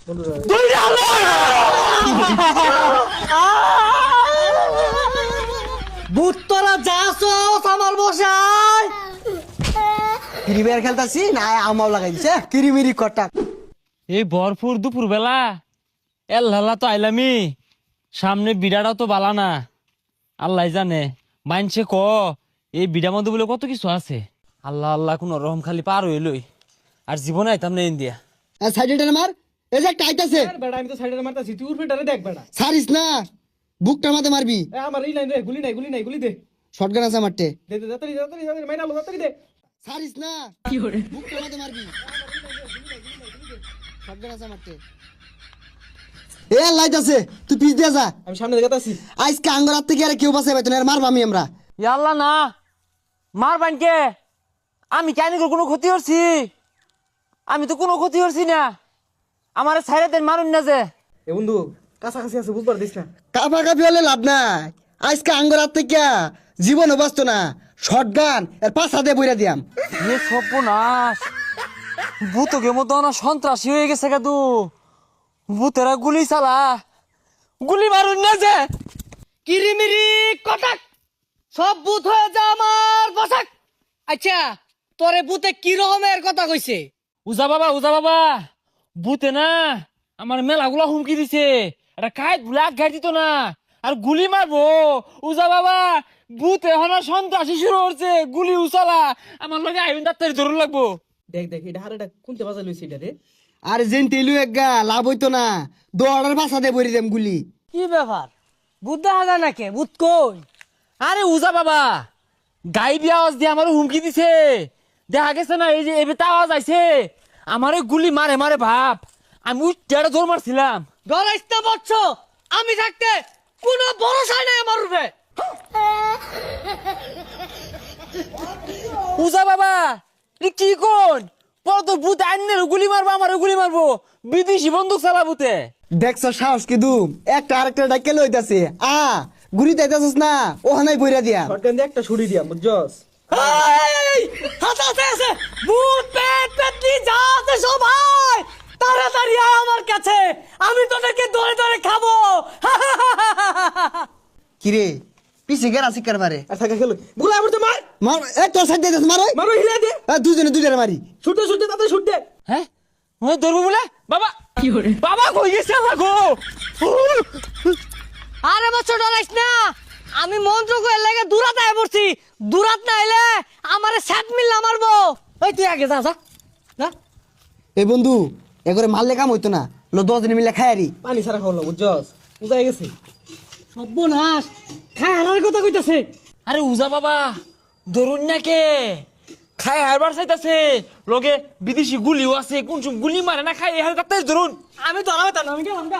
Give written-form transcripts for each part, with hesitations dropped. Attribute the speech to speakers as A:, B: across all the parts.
A: ভূত তোরা যাস আমার বসায়
B: ফ্রি ফায়ার খেলতাছি না আমাও লাগাই দিছে কিরিমিরি কটাক।
C: এই ভরপুর দুপুর বেলা এল্লাহ তো আইলামি সামনে বিড়াটাও তো বালা না আল্লাহ জানে মানছে ক এই বিড়ার মধ্যে বলে কত কিছু আছে আল্লাহ আল্লাহ কোন রকম খালি পার হইলই আর জীবনে আইতাম না ইন্ডিয়া
B: সাইডে মার এই যে একটা আইতাছে
D: বেড়া আমি তো সাইডে মারতাছি তুই উঠবে ডারে দেখ বেড়া
B: সারিস না বুকটার মাঝে মারবি।
D: আমার এই লাইন রে গুলি নাই গুলি দে
B: শটগান আছে মারতে
D: দে দে তাড়াতাড়ি মাইনা লো তাড়াতাড়ি দে
B: সারিস না কি করে বুকটার মাঝে মারবি শটগান আছে মারতে। এ লাইট আছে তুই পিছ দিয়ে যা
D: আমি সামনে দেখাতাছি
B: আজকে আঙ্গরাত থেকে আর কেউ বাঁচাইবে তো না মারবা আমি আমরা
C: আল্লাহ না মার বানকে আমি কেন কোনো ক্ষতি করছি আমি তো কোনো ক্ষতি করছি না আমার ছাইরে দেন মারুন না যে
D: এ বন্ধু কাছাকাছি আছে বুঝবার দিস না
B: কাপা কাপি হলে লাভ নাই আজকে আঙ্গরাত থেকে জীবনও বাঁচতো না শটগান এর পাশা দিয়ে বইরা দিয়াম।
C: এ সর্বনাশ ভূতকে মতো না সন্ত্রাসী হয়ে গেছে কাদু ভূতেরা গুলি চালা গুলি মারুন না যে
A: কিরিমিরি কটাক সব ভূত হয়ে যা আমার বসাক। আচ্ছা তোরে ভূতে কি রকমের কথা কইছে?
C: উজা বাবা ভূতে না আমার মেলাগুলা হুমকি দিছে এটা কাইট ব্ল্যাক গাড়ি দিত না আর গুলি মারবো উজা বাবা ভূতে এখন সন্ত্রাসী শুরু হচ্ছে গুলি উচালা আমার লগে আইন ডাক্তারি ধরুন লাগবো
D: দেখ দেখ এটা হারেটা কোনতে বাজা লইছে এটা রে
B: আর যেন তেলু একগা লাভ হইতো না দৌড়ার পাশা দিয়ে বইরা দিয়াম গুলি।
A: কি ব্যাপার ভূত দেখা যায় নাকি? ভূত কই?
C: আরে উজা বাবা গাইবি আওয়াজ দিয়ে আমার হুমকি দিছে দেখা গেছে না এই যে এবে তা আওয়াজ আইছে আমারে গুলি মারে মারে ভাব আমি উচ্চারে জোর মারছিলাম
A: ডরাইস না বচ্চ, আমি থাকতে কোনো ভরসা নাই আমার উপরে।
C: উজা বাবা এ কি কোন পর তো ভূত আইনের গুলি মারবো আমার গুলি মারবো বিদেশি বন্দুক চালাবুতে
B: দেখছো সাহস কি দুম একটা আরেকটা ডাকে লইতাছে গুড়ি যাইতাছিস না ওখানেই বইরা দিয়া
D: শটগান দিয়ে একটা ছুরি দিয়া বুঝছস
A: এই, হাতে আছে ভূত পেট পেটনি যা আছে সবাই তাড়াতাড়ি আয় আমার কাছে, আমি তোদেরকে ধরে ধরে খাবো।
B: কিরে পিছে গেরা শিকার মারে
D: আর থাকা খেলো গুলা আমার তো মার
B: মার এ তোর সাইড দিতেছ মারো
D: মারো হিলা দে
B: দুজনে দুজনে মারি
D: ছুটে ছুটে তাতে ছুট দে
C: হ্যাঁ ওই ধরবো বলে বাবা কি করে বাবা কই গেছে আমার গো
A: আরে বচ্চ ডরাইস না, আমি মন্ত্র কইলে লাগে দূরাত আয় পড়ছি, দূরাত না আইলে আমারে সাত মিল্লা মারবো। ওই তুই আগে যা যা যা।
B: এ বন্ধু এগরে মারলে কাম হইতো না লো 10 দিন মিলে খায়ারি
D: পানি ছাড়া খাওয়া বুঝছস উজাই গেছে
A: সর্বনাশ খায় হারার কথা কইতাছে।
C: আরে উজা বাবা ধরুন না কে খায় হারবার চাইতাছে লগে বিদেশি গুলিও আছে কোন সব গুলি মারে না খায় হার কাটতে ধরুন
A: আমি ধরাবে তা না, আমি গেলাম গা।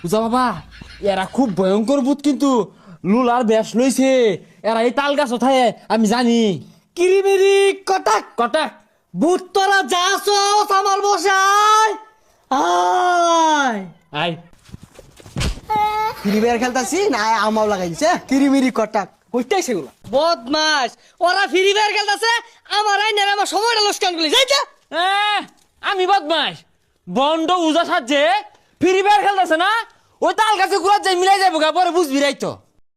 C: উজা বাবা এরা খুব ভয়ঙ্কর ভূত কিন্তু লুলার বেশ লইছে এরা এই তাল গাছ ওঠায় আমি জানি
A: কিরিমিরি কটাক
C: কটাক
A: ভূত তোরা যাস আমার বসায় আয়।
C: আই
B: ফ্রি ফায়ার খেলতাছি না আমাও লাগাই দিছে কিরিমিরি কটাক
D: কইতেই সেগুলা
A: বদমাস ওরা ফ্রি ফায়ার খেলতেছে, আমার আইনের আমার সময়টা লোকসান করলি যাইতা।
C: আমি বদমাস বন্ড উজা সাজে ফ্রি ফায়ার খেলতেছে না ওই তাল গাছে ঘুরা যাই মিলাই যাবো গা পরে বুঝবি রাই তো